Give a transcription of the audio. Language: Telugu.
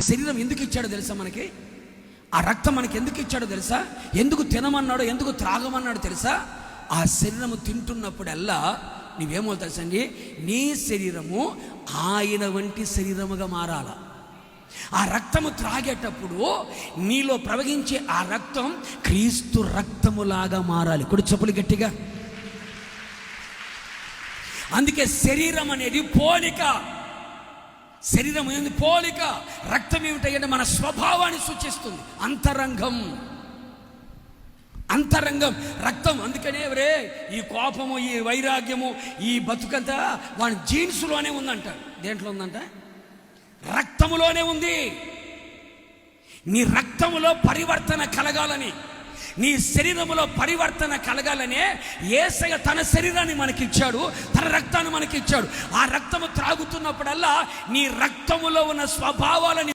శరీరం ఎందుకు ఇచ్చాడో తెలుసా? మనకి ఆ రక్తం మనకి ఎందుకు ఇచ్చాడో తెలుసా? ఎందుకు తినమన్నాడో, ఎందుకు త్రాగమన్నాడో తెలుసా? ఆ శరీరము తింటున్నప్పుడల్లా నీవేమో తెలుసండి, నీ శరీరము ఆయన వంటి శరీరముగా మారాల. ఆ రక్తము త్రాగేటప్పుడు నీలో ప్రవహించే ఆ రక్తం క్రీస్తు రక్తములాగా మారాలి. కొడు చెప్పులు గట్టిగా. అందుకే శరీరం అనేది పోలిక. శరీరం అనేది పోలిక. రక్తం ఏమిటంటే మన స్వభావాన్ని సూచిస్తుంది. అంతరంగం రక్తం. అందుకనే ఈ కోపము, ఈ వైరాగ్యము, ఈ బతుకంతా వాడి జీన్స్లోనే ఉందంట. దేంట్లో ఉందంట? రక్తములోనే ఉంది. నీ రక్తములో పరివర్తన కలగాలని, నీ శరీరములో పరివర్తన కలగాలనే యేసయ్య తన శరీరాన్ని మనకిచ్చాడు, తన రక్తాన్ని మనకిచ్చాడు. ఆ రక్తము త్రాగుతున్నప్పుడల్లా నీ రక్తములో ఉన్న స్వభావాలని